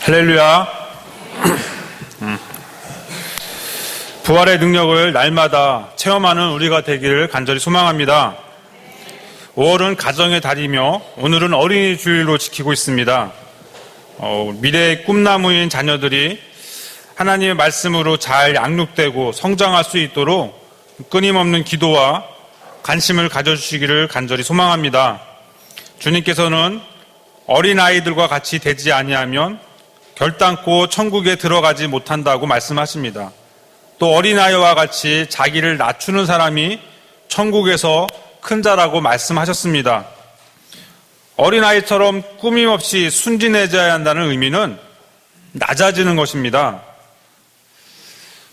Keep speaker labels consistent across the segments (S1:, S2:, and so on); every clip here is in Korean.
S1: 할렐루야. 부활의 능력을 날마다 체험하는 우리가 되기를 간절히 소망합니다. 5월은 가정의 달이며 오늘은 어린이 주일로 지키고 있습니다. 미래의 꿈나무인 자녀들이 하나님의 말씀으로 잘 양육되고 성장할 수 있도록 끊임없는 기도와 관심을 가져주시기를 간절히 소망합니다. 주님께서는 어린아이들과 같이 되지 아니하면 결단코 천국에 들어가지 못한다고 말씀하십니다. 또 어린아이와 같이 자기를 낮추는 사람이 천국에서 큰 자라고 말씀하셨습니다. 어린아이처럼 꾸밈없이 순진해져야 한다는 의미는 낮아지는 것입니다.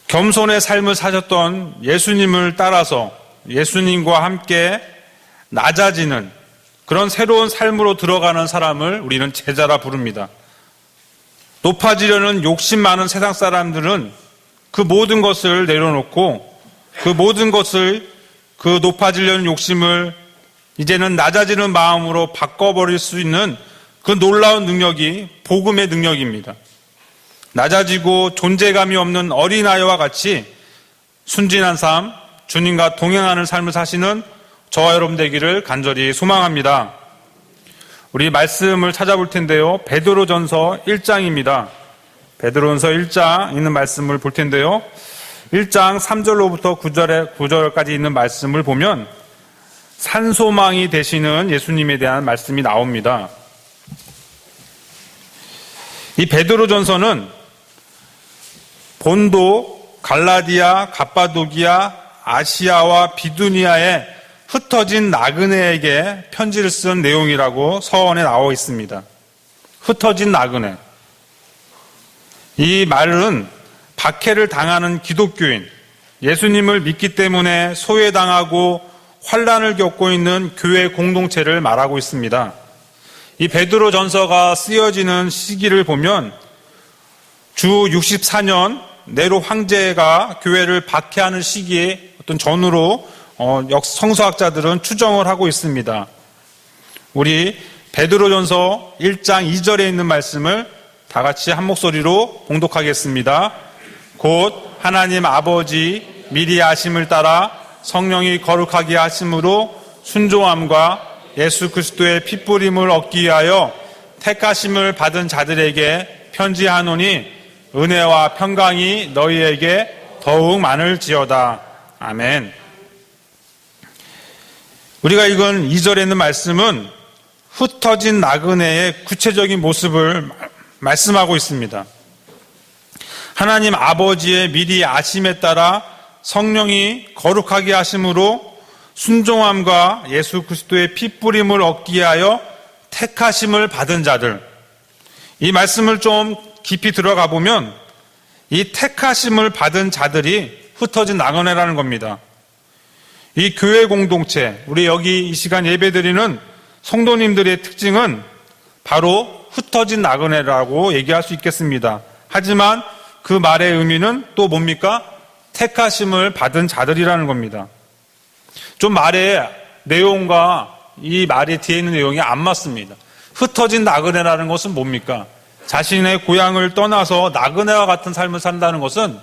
S1: 겸손의 삶을 사셨던 예수님을 따라서 예수님과 함께 낮아지는 그런 새로운 삶으로 들어가는 사람을 우리는 제자라 부릅니다. 높아지려는 욕심 많은 세상 사람들은 그 모든 것을 내려놓고 그 높아지려는 욕심을 이제는 낮아지는 마음으로 바꿔버릴 수 있는 그 놀라운 능력이 복음의 능력입니다. 낮아지고 존재감이 없는 어린아이와 같이 순진한 삶, 주님과 동행하는 삶을 사시는 저와 여러분 되기를 간절히 소망합니다. 우리 말씀을 찾아볼 텐데요. 베드로전서 1장입니다. 베드로전서 1장 있는 말씀을 볼 텐데요. 1장 3절로부터 9절까지 있는 말씀을 보면 산소망이 되시는 예수님에 대한 말씀이 나옵니다. 이 베드로전서는 본도, 갈라디아, 갑바도기아, 아시아와 비두니아의 흩어진 나그네에게 편지를 쓴 내용이라고 서원에 나와 있습니다. 흩어진 나그네. 이 말은 박해를 당하는 기독교인, 예수님을 믿기 때문에 소외당하고 환난을 겪고 있는 교회 공동체를 말하고 있습니다. 이 베드로전서가 쓰여지는 시기를 보면 주 64년 네로 황제가 교회를 박해하는 시기에 어떤 전후로 성서학자들은 추정을 하고 있습니다. 우리 베드로전서 1장 2절에 있는 말씀을 다 같이 한 목소리로 봉독하겠습니다. 곧 하나님 아버지 미리 아심을 따라 성령이 거룩하게 하심으로 순종함과 예수 그리스도의 핏부림을 얻기 위하여 택하심을 받은 자들에게 편지하노니 은혜와 평강이 너희에게 더욱 많을지어다. 아멘. 우리가 읽은 2절에 있는 말씀은 흩어진 나그네의 구체적인 모습을 말씀하고 있습니다. 하나님 아버지의 미리 아심에 따라 성령이 거룩하게 하심으로 순종함과 예수 그리스도의 핏부림을 얻기 위하여 택하심을 받은 자들. 이 말씀을 좀 깊이 들어가 보면 이 택하심을 받은 자들이 흩어진 나그네라는 겁니다. 이 교회 공동체, 우리 여기 이 시간 예배드리는 성도님들의 특징은 바로 흩어진 나그네라고 얘기할 수 있겠습니다. 하지만 그 말의 의미는 또 뭡니까? 택하심을 받은 자들이라는 겁니다. 좀 말의 내용과 이 말의 뒤에 있는 내용이 안 맞습니다. 흩어진 나그네라는 것은 뭡니까? 자신의 고향을 떠나서 나그네와 같은 삶을 산다는 것은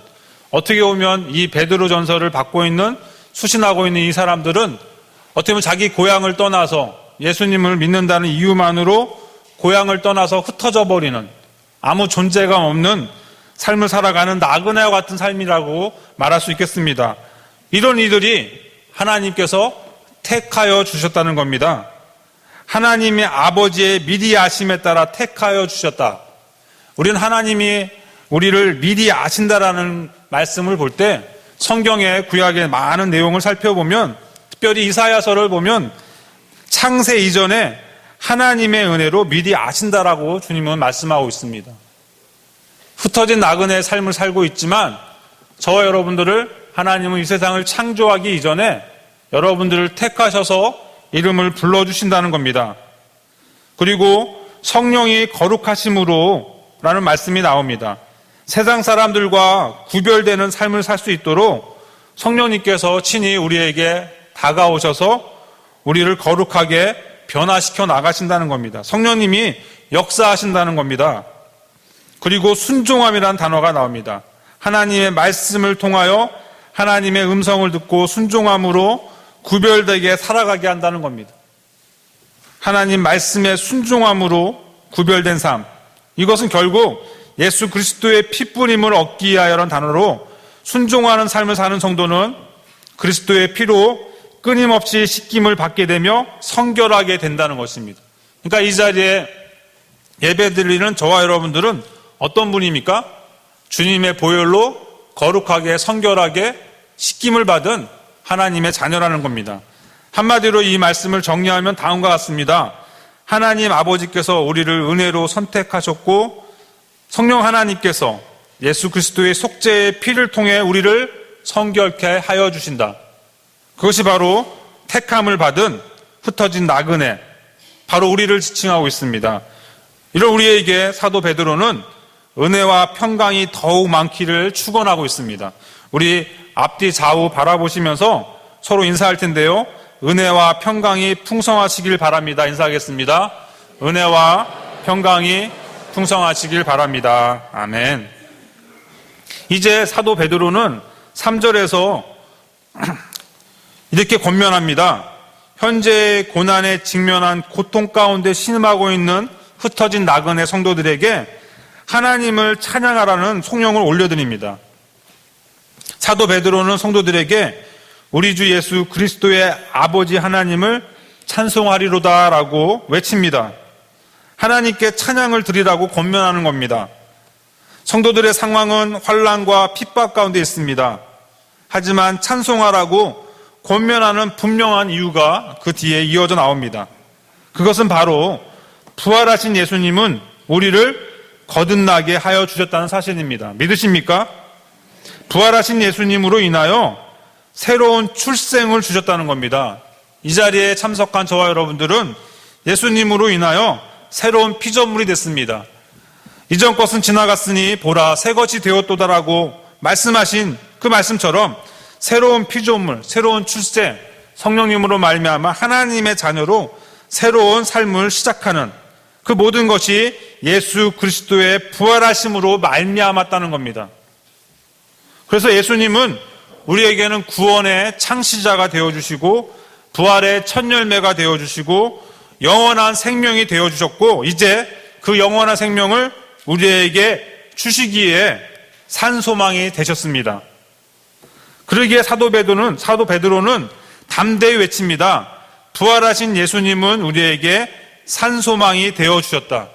S1: 어떻게 보면 이 베드로전서를 받고 있는 수신하고 있는 이 사람들은 어떻게 보면 자기 고향을 떠나서 예수님을 믿는다는 이유만으로 고향을 떠나서 흩어져 버리는 아무 존재감 없는 삶을 살아가는 나그네와 같은 삶이라고 말할 수 있겠습니다. 이런 이들이 하나님께서 택하여 주셨다는 겁니다. 하나님의 아버지의 미리 아심에 따라 택하여 주셨다. 우리는 하나님이 우리를 미리 아신다라는 말씀을 볼 때 성경의 구약의 많은 내용을 살펴보면 특별히 이사야서를 보면 창세 이전에 하나님의 은혜로 미리 아신다라고 주님은 말씀하고 있습니다. 흩어진 나그네의 삶을 살고 있지만 저와 여러분들을 하나님은 이 세상을 창조하기 이전에 여러분들을 택하셔서 이름을 불러주신다는 겁니다. 그리고 성령이 거룩하심으로 라는 말씀이 나옵니다. 세상 사람들과 구별되는 삶을 살 수 있도록 성령님께서 친히 우리에게 다가오셔서 우리를 거룩하게 변화시켜 나가신다는 겁니다. 성령님이 역사하신다는 겁니다. 그리고 순종함이라는 단어가 나옵니다. 하나님의 말씀을 통하여 하나님의 음성을 듣고 순종함으로 구별되게 살아가게 한다는 겁니다. 하나님 말씀에 순종함으로 구별된 삶, 이것은 결국 예수 그리스도의 피뿌림을 얻기 위하여라는 단어로 순종하는 삶을 사는 성도는 그리스도의 피로 끊임없이 씻김을 받게 되며 성결하게 된다는 것입니다. 그러니까 이 자리에 예배드리는 저와 여러분들은 어떤 분입니까? 주님의 보혈로 거룩하게 성결하게 씻김을 받은 하나님의 자녀라는 겁니다. 한마디로 이 말씀을 정리하면 다음과 같습니다. 하나님 아버지께서 우리를 은혜로 선택하셨고 성령 하나님께서 예수 그리스도의 속죄의 피를 통해 우리를 성결케 하여 주신다. 그것이 바로 택함을 받은 흩어진 나그네, 바로 우리를 지칭하고 있습니다. 이런 우리에게 사도 베드로는 은혜와 평강이 더욱 많기를 축원하고 있습니다. 우리 앞뒤 좌우 바라보시면서 서로 인사할 텐데요. 은혜와 평강이 풍성하시길 바랍니다. 인사하겠습니다. 은혜와 평강이 풍성하시길 바랍니다. 아멘. 이제 사도 베드로는 3절에서 이렇게 권면합니다. 현재 고난에 직면한 고통 가운데 신음하고 있는 흩어진 나그네 성도들에게 하나님을 찬양하라는 송영을 올려드립니다. 사도 베드로는 성도들에게 우리 주 예수 그리스도의 아버지 하나님을 찬송하리로다라고 외칩니다. 하나님께 찬양을 드리라고 권면하는 겁니다. 성도들의 상황은 환난과 핍박 가운데 있습니다. 하지만 찬송하라고 권면하는 분명한 이유가 그 뒤에 이어져 나옵니다. 그것은 바로 부활하신 예수님은 우리를 거듭나게 하여 주셨다는 사실입니다. 믿으십니까? 부활하신 예수님으로 인하여 새로운 출생을 주셨다는 겁니다. 이 자리에 참석한 저와 여러분들은 예수님으로 인하여 새로운 피조물이 됐습니다. 이전 것은 지나갔으니 보라 새 것이 되었도다라고 말씀하신 그 말씀처럼 새로운 피조물, 새로운 출생, 성령님으로 말미암아 하나님의 자녀로 새로운 삶을 시작하는 그 모든 것이 예수 그리스도의 부활하심으로 말미암았다는 겁니다. 그래서 예수님은 우리에게는 구원의 창시자가 되어주시고 부활의 첫 열매가 되어주시고 영원한 생명이 되어주셨고 이제 그 영원한 생명을 우리에게 주시기에 산소망이 되셨습니다. 그러기에 사도 베드로는 담대히 외칩니다. 부활하신 예수님은 우리에게 산소망이 되어주셨다.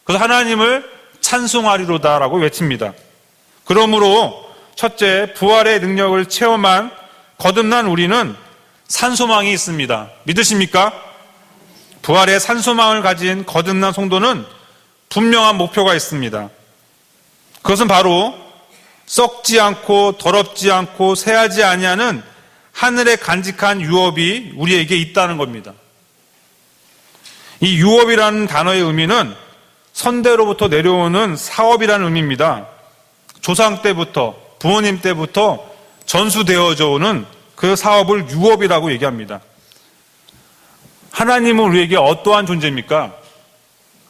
S1: 그래서 하나님을 찬송하리로다라고 외칩니다. 그러므로 첫째, 부활의 능력을 체험한 거듭난 우리는 산소망이 있습니다. 믿으십니까? 부활의 산소망을 가진 거듭난 성도는 분명한 목표가 있습니다. 그것은 바로 썩지 않고 더럽지 않고 새하지 아니하는 하늘의 간직한 유업이 우리에게 있다는 겁니다. 이 유업이라는 단어의 의미는 선대로부터 내려오는 사업이라는 의미입니다. 조상 때부터 부모님 때부터 전수되어져 오는 그 사업을 유업이라고 얘기합니다. 하나님은 우리에게 어떠한 존재입니까?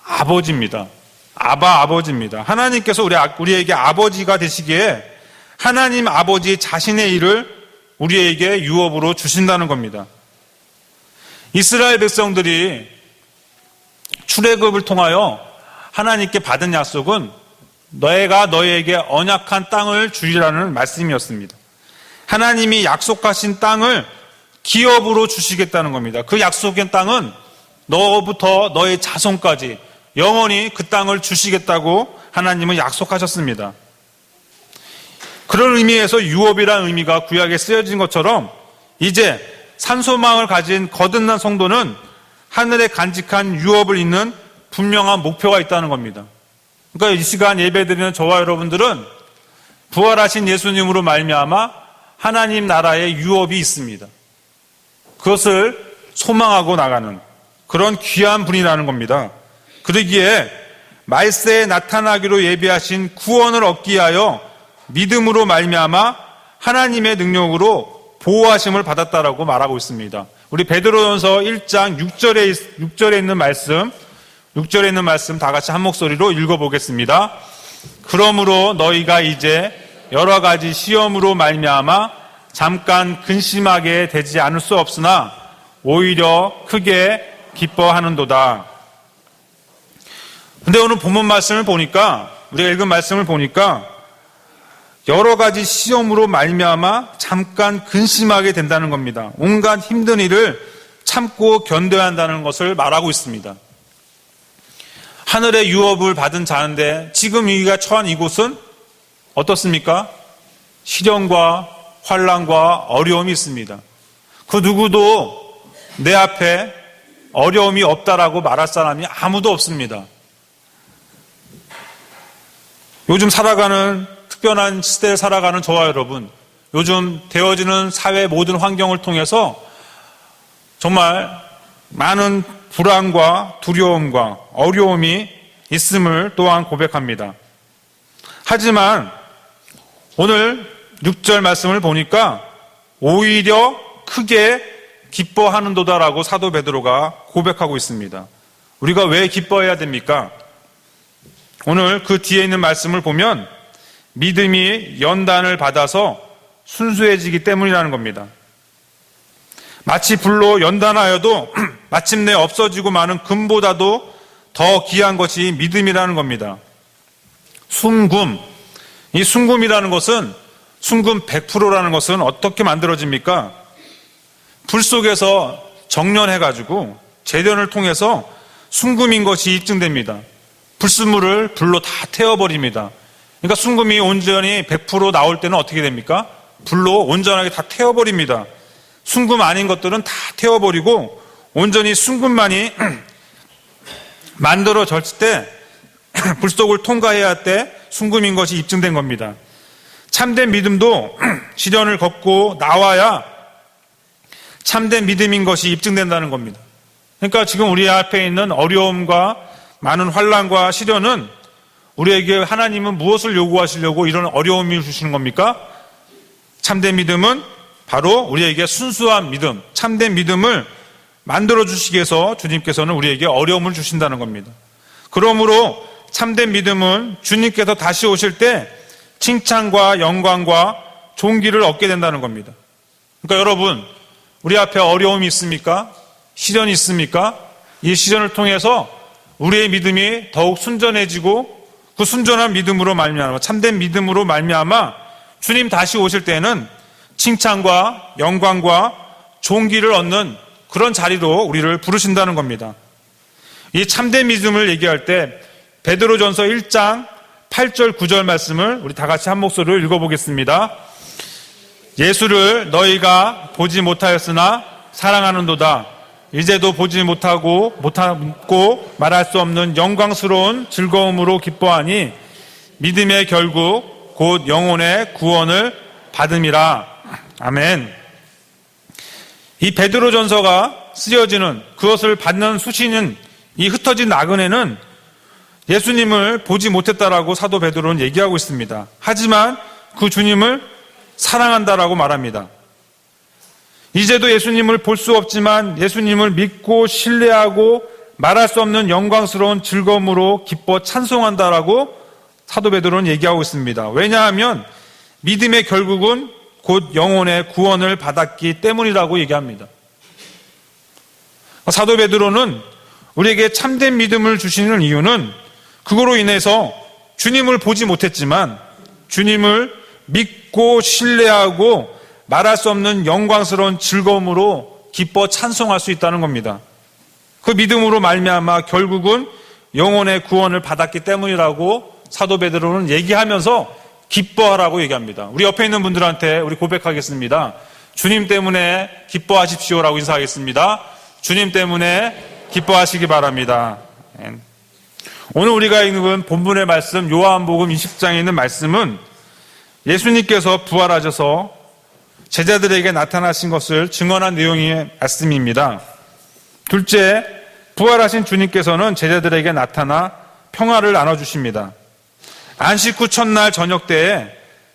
S1: 아버지입니다. 아버지입니다. 하나님께서 우리에게 아버지가 되시기에 하나님 아버지 자신의 일을 우리에게 유업으로 주신다는 겁니다. 이스라엘 백성들이 출애굽을 통하여 하나님께 받은 약속은 너희가 너희에게 언약한 땅을 주리라는 말씀이었습니다. 하나님이 약속하신 땅을 기업으로 주시겠다는 겁니다. 그 약속의 땅은 너부터 너의 자손까지 영원히 그 땅을 주시겠다고 하나님은 약속하셨습니다. 그런 의미에서 유업이라는 의미가 구약에 쓰여진 것처럼 이제 산소망을 가진 거듭난 성도는 하늘에 간직한 유업을 잇는 분명한 목표가 있다는 겁니다. 그러니까 이 시간 예배드리는 저와 여러분들은 부활하신 예수님으로 말미암아 하나님 나라의 유업이 있습니다. 그것을 소망하고 나가는 그런 귀한 분이라는 겁니다. 그러기에 말세에 나타나기로 예비하신 구원을 얻기 위하여 믿음으로 말미암아 하나님의 능력으로 보호하심을 받았다라고 말하고 있습니다. 우리 베드로전서 1장 6절에 있는 말씀 다 같이 한 목소리로 읽어보겠습니다. 그러므로 너희가 이제 여러 가지 시험으로 말미암아 잠깐 근심하게 되지 않을 수 없으나 오히려 크게 기뻐하는도다. 근데 오늘 본문 말씀을 보니까, 우리가 읽은 말씀을 보니까 여러 가지 시험으로 말미암아 잠깐 근심하게 된다는 겁니다. 온갖 힘든 일을 참고 견뎌야 한다는 것을 말하고 있습니다. 하늘의 유업을 받은 자인데 지금 우리가 처한 이곳은 어떻습니까? 시련과 환난과 어려움이 있습니다. 그 누구도 내 앞에 어려움이 없다라고 말할 사람이 아무도 없습니다. 요즘 살아가는 특별한 시대를 살아가는 저와 여러분, 요즘 되어지는 사회 모든 환경을 통해서 정말 많은 불안과 두려움과 어려움이 있음을 또한 고백합니다. 하지만 오늘 6절 말씀을 보니까 오히려 크게 기뻐하는도다라고 사도 베드로가 고백하고 있습니다. 우리가 왜 기뻐해야 됩니까? 오늘 그 뒤에 있는 말씀을 보면 믿음이 연단을 받아서 순수해지기 때문이라는 겁니다. 마치 불로 연단하여도 마침내 없어지고 마는 금보다도 더 귀한 것이 믿음이라는 겁니다. 순금, 이 순금이라는 것은, 순금 100%라는 것은 어떻게 만들어집니까? 불 속에서 정련해가지고 재련을 통해서 순금인 것이 입증됩니다. 불순물을 불로 다 태워버립니다. 그러니까 순금이 온전히 100% 나올 때는 어떻게 됩니까? 불로 온전하게 다 태워버립니다. 순금 아닌 것들은 다 태워버리고 온전히 순금만이 만들어졌을 때 불 속을 통과해야 할 때 순금인 것이 입증된 겁니다. 참된 믿음도 시련을 겪고 나와야 참된 믿음인 것이 입증된다는 겁니다. 그러니까 지금 우리 앞에 있는 어려움과 많은 환난과 시련은 우리에게 하나님은 무엇을 요구하시려고 이런 어려움을 주시는 겁니까? 참된 믿음은 바로 우리에게 순수한 믿음, 참된 믿음을 만들어 주시기 위해서 주님께서는 우리에게 어려움을 주신다는 겁니다. 그러므로 참된 믿음은 주님께서 다시 오실 때 칭찬과 영광과 존귀를 얻게 된다는 겁니다. 그러니까 여러분, 우리 앞에 어려움이 있습니까? 시련이 있습니까? 이 시련을 통해서 우리의 믿음이 더욱 순전해지고 그 순전한 믿음으로 말미암아, 참된 믿음으로 말미암아 주님 다시 오실 때는 칭찬과 영광과 존귀를 얻는 그런 자리로 우리를 부르신다는 겁니다. 이 참된 믿음을 얘기할 때 베드로전서 1장 8절 9절 말씀을 우리 다 같이 한 목소리로 읽어보겠습니다. 예수를 너희가 보지 못하였으나 사랑하는도다. 이제도 보지 못하고 말할 수 없는 영광스러운 즐거움으로 기뻐하니 믿음의 결국 곧 영혼의 구원을 받음이라. 아멘. 이 베드로전서가 쓰여지는, 그것을 받는 수시는, 이 흩어진 나그네는 예수님을 보지 못했다라고 사도 베드로는 얘기하고 있습니다. 하지만 그 주님을 사랑한다라고 말합니다. 이제도 예수님을 볼 수 없지만 예수님을 믿고 신뢰하고 말할 수 없는 영광스러운 즐거움으로 기뻐 찬송한다라고 사도 베드로는 얘기하고 있습니다. 왜냐하면 믿음의 결국은 곧 영혼의 구원을 받았기 때문이라고 얘기합니다. 사도 베드로는 우리에게 참된 믿음을 주시는 이유는 그거로 인해서 주님을 보지 못했지만 주님을 믿고 신뢰하고 말할 수 없는 영광스러운 즐거움으로 기뻐 찬송할 수 있다는 겁니다. 그 믿음으로 말미암아 결국은 영혼의 구원을 받았기 때문이라고 사도 베드로는 얘기하면서 기뻐하라고 얘기합니다. 우리 옆에 있는 분들한테 우리 고백하겠습니다. 주님 때문에 기뻐하십시오라고 인사하겠습니다. 주님 때문에 기뻐하시기 바랍니다. 오늘 우리가 읽은 본문의 말씀 요한복음 20장에 있는 말씀은 예수님께서 부활하셔서 제자들에게 나타나신 것을 증언한 내용의 말씀입니다. 둘째, 부활하신 주님께서는 제자들에게 나타나 평화를 나눠주십니다. 안식 후 첫날 저녁 때에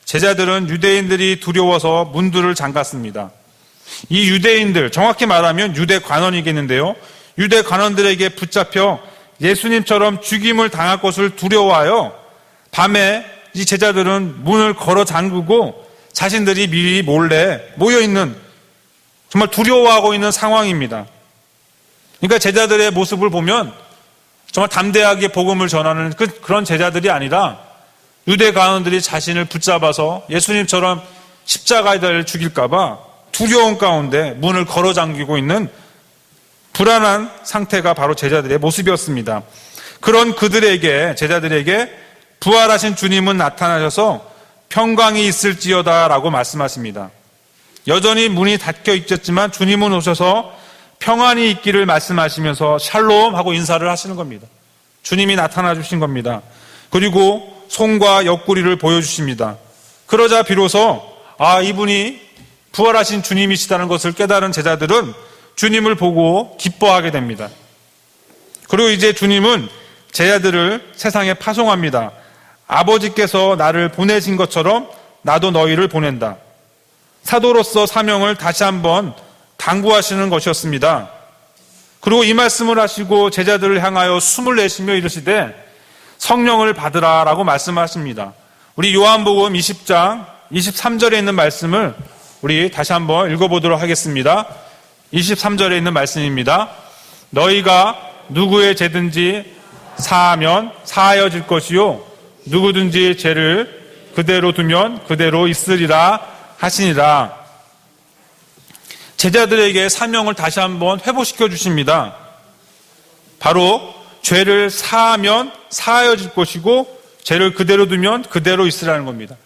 S1: 제자들은 유대인들이 두려워서 문들을 잠갔습니다. 이 유대인들, 정확히 말하면 유대 관원이겠는데요. 유대 관원들에게 붙잡혀 예수님처럼 죽임을 당할 것을 두려워하여 밤에 이 제자들은 문을 걸어 잠그고 자신들이 미리 몰래 모여있는, 정말 두려워하고 있는 상황입니다. 그러니까 제자들의 모습을 보면 정말 담대하게 복음을 전하는 그런 제자들이 아니라 유대 가문들이 자신을 붙잡아서 예수님처럼 십자가에 달려 죽일까봐 두려운 가운데 문을 걸어 잠기고 있는 불안한 상태가 바로 제자들의 모습이었습니다. 그런 제자들에게 부활하신 주님은 나타나셔서 평강이 있을지어다 라고 말씀하십니다. 여전히 문이 닫혀 있었지만 주님은 오셔서 평안이 있기를 말씀하시면서 샬롬 하고 인사를 하시는 겁니다. 주님이 나타나 주신 겁니다. 그리고 손과 옆구리를 보여주십니다. 그러자 비로소 이분이 부활하신 주님이시다는 것을 깨달은 제자들은 주님을 보고 기뻐하게 됩니다. 그리고 이제 주님은 제자들을 세상에 파송합니다. 아버지께서 나를 보내신 것처럼 나도 너희를 보낸다. 사도로서 사명을 다시 한번 당부하시는 것이었습니다. 그리고 이 말씀을 하시고 제자들을 향하여 숨을 내쉬며 이르시되 성령을 받으라라고 말씀하십니다. 우리 요한복음 20장 23절에 있는 말씀을 우리 다시 한번 읽어보도록 하겠습니다. 23절에 있는 말씀입니다. 너희가 누구의 죄든지 사하면 사하여질 것이요 누구든지 죄를 그대로 두면 그대로 있으리라 하시니라. 제자들에게 사명을 다시 한번 회복시켜 주십니다. 바로 죄를 사하면 사하여질 것이고 죄를 그대로 두면 그대로 있으라는 겁니다.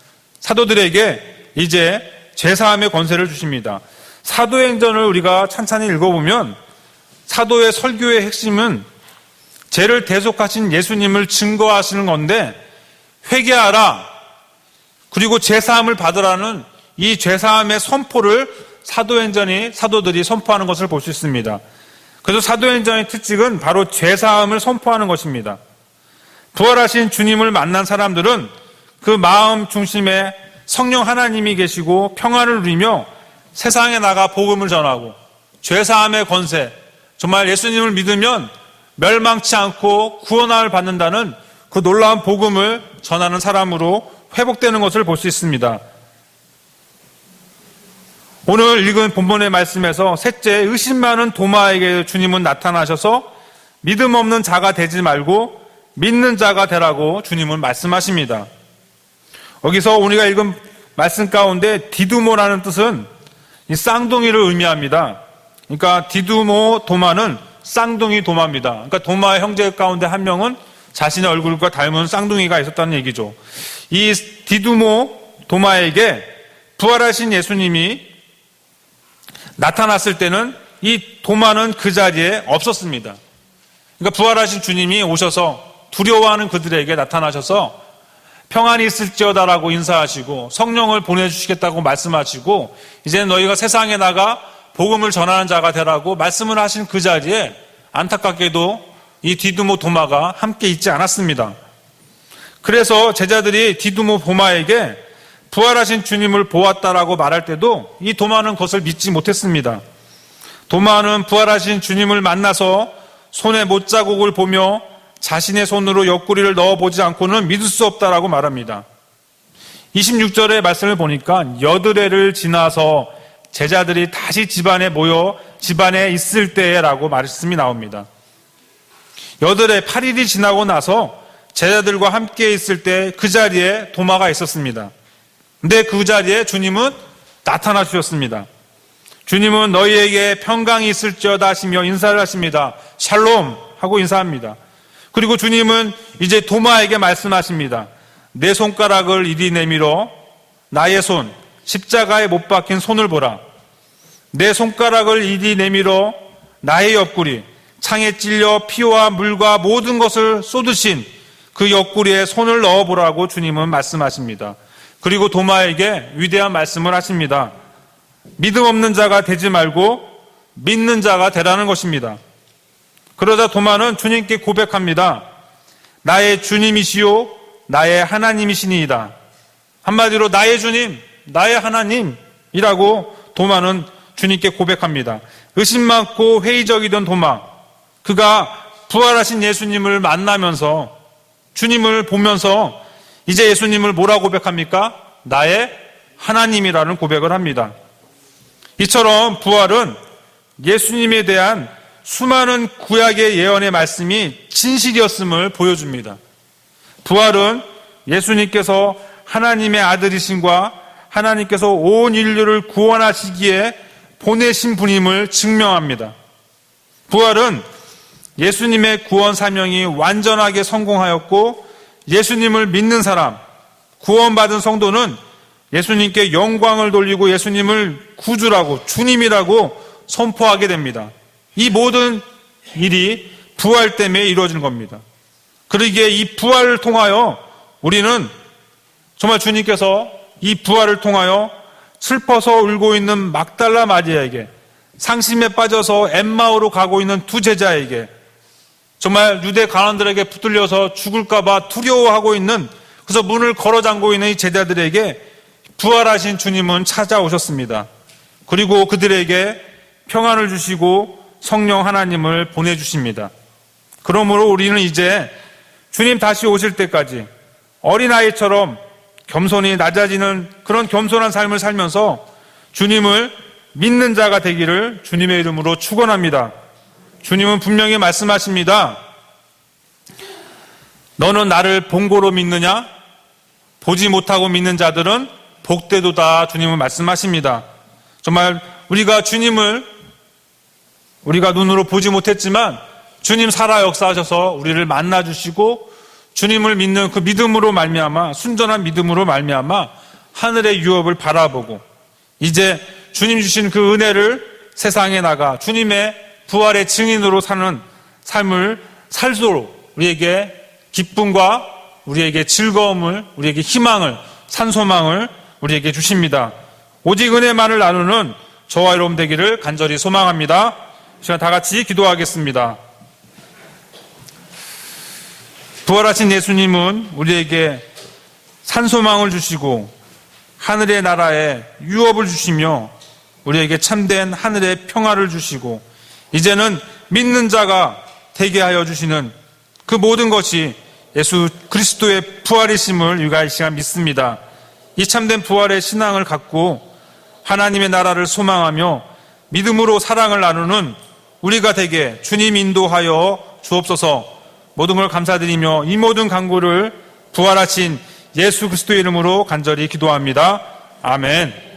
S1: 사도들에게 이제 죄사함의 권세를 주십니다. 사도행전을 우리가 찬찬히 읽어보면 사도의 설교의 핵심은 죄를 대속하신 예수님을 증거하시는 건데 회개하라 그리고 죄사함을 받으라는 이 죄사함의 선포를 사도들이 선포하는 것을 볼 수 있습니다. 그래서 사도행전의 특징은 바로 죄사함을 선포하는 것입니다. 부활하신 주님을 만난 사람들은 그 마음 중심에 성령 하나님이 계시고 평안을 누리며 세상에 나가 복음을 전하고 죄사함의 권세, 정말 예수님을 믿으면 멸망치 않고 구원함을 받는다는 그 놀라운 복음을 전하는 사람으로 회복되는 것을 볼 수 있습니다. 오늘 읽은 본문의 말씀에서 셋째, 의심 많은 도마에게 주님은 나타나셔서 믿음 없는 자가 되지 말고 믿는 자가 되라고 주님은 말씀하십니다. 여기서 우리가 읽은 말씀 가운데 디두모라는 뜻은 이 쌍둥이를 의미합니다. 그러니까 디두모 도마는 쌍둥이 도마입니다. 그러니까 도마의 형제 가운데 한 명은 자신의 얼굴과 닮은 쌍둥이가 있었다는 얘기죠. 이 디두모 도마에게 부활하신 예수님이 나타났을 때는 이 도마는 그 자리에 없었습니다. 그러니까 부활하신 주님이 오셔서 두려워하는 그들에게 나타나셔서 평안이 있을지어다라고 인사하시고 성령을 보내주시겠다고 말씀하시고 이제 너희가 세상에 나가 복음을 전하는 자가 되라고 말씀을 하신 그 자리에 안타깝게도 이 디두모 도마가 함께 있지 않았습니다. 그래서 제자들이 디두모 도마에게 부활하신 주님을 보았다라고 말할 때도 이 도마는 그것을 믿지 못했습니다. 도마는 부활하신 주님을 만나서 손에 못자국을 보며 자신의 손으로 옆구리를 넣어보지 않고는 믿을 수 없다라고 말합니다. 26절의 말씀을 보니까 여드레를 지나서 제자들이 다시 집안에 모여 집안에 있을 때라고 말씀이 나옵니다. 여드레 8일이 지나고 나서 제자들과 함께 있을 때 그 자리에 도마가 있었습니다. 근데 그 자리에 주님은 나타나 주셨습니다. 주님은 너희에게 평강이 있을지어다 하시며 인사를 하십니다. 샬롬 하고 인사합니다. 그리고 주님은 이제 도마에게 말씀하십니다. 내 손가락을 이리 내밀어 나의 손, 십자가에 못 박힌 손을 보라. 내 손가락을 이리 내밀어 나의 옆구리, 창에 찔려 피와 물과 모든 것을 쏟으신 그 옆구리에 손을 넣어보라고 주님은 말씀하십니다. 그리고 도마에게 위대한 말씀을 하십니다. 믿음 없는 자가 되지 말고 믿는 자가 되라는 것입니다. 그러자 도마는 주님께 고백합니다. 나의 주님이시요 나의 하나님이시니이다. 한마디로 나의 주님, 나의 하나님이라고 도마는 주님께 고백합니다. 의심 많고 회의적이던 도마, 그가 부활하신 예수님을 만나면서 주님을 보면서 이제 예수님을 뭐라고 고백합니까? 나의 하나님이라는 고백을 합니다. 이처럼 부활은 예수님에 대한 수많은 구약의 예언의 말씀이 진실이었음을 보여줍니다. 부활은 예수님께서 하나님의 아들이심과 하나님께서 온 인류를 구원하시기에 보내신 분임을 증명합니다. 부활은 예수님의 구원 사명이 완전하게 성공하였고 예수님을 믿는 사람, 구원받은 성도는 예수님께 영광을 돌리고 예수님을 구주라고 주님이라고 선포하게 됩니다. 이 모든 일이 부활 때문에 이루어진 겁니다. 그러기에 이 부활을 통하여 우리는 정말 주님께서 이 부활을 통하여 슬퍼서 울고 있는 막달라 마리아에게, 상심에 빠져서 엠마오로 가고 있는 두 제자에게, 정말 유대 관원들에게 붙들려서 죽을까봐 두려워하고 있는, 그래서 문을 걸어 잠그고 있는 이 제자들에게 부활하신 주님은 찾아오셨습니다. 그리고 그들에게 평안을 주시고 성령 하나님을 보내주십니다. 그러므로 우리는 이제 주님 다시 오실 때까지 어린아이처럼 겸손히 낮아지는 그런 겸손한 삶을 살면서 주님을 믿는 자가 되기를 주님의 이름으로 축원합니다. 주님은 분명히 말씀하십니다. 너는 나를 본고로 믿느냐? 보지 못하고 믿는 자들은 복되도다. 주님은 말씀하십니다. 정말 우리가 주님을 우리가 눈으로 보지 못했지만 주님 살아 역사하셔서 우리를 만나주시고 주님을 믿는 그 믿음으로 말미암아, 순전한 믿음으로 말미암아 하늘의 유업을 바라보고 이제 주님 주신 그 은혜를 세상에 나가 주님의 부활의 증인으로 사는 삶을 살도록 우리에게 기쁨과 우리에게 즐거움을, 우리에게 희망을, 산소망을 우리에게 주십니다. 오직 은혜만을 나누는 저와 여러분 되기를 간절히 소망합니다. 시간 다 같이 기도하겠습니다. 부활하신 예수님은 우리에게 산소망을 주시고 하늘의 나라에 유업을 주시며 우리에게 참된 하늘의 평화를 주시고 이제는 믿는 자가 되게 하여 주시는 그 모든 것이 예수 그리스도의 부활이심을 우리가 이 시간 믿습니다. 이 참된 부활의 신앙을 갖고 하나님의 나라를 소망하며 믿음으로 사랑을 나누는 우리가 되게 주님 인도하여 주옵소서. 모든 걸 감사드리며 이 모든 간구를 부활하신 예수 그리스도의 이름으로 간절히 기도합니다. 아멘.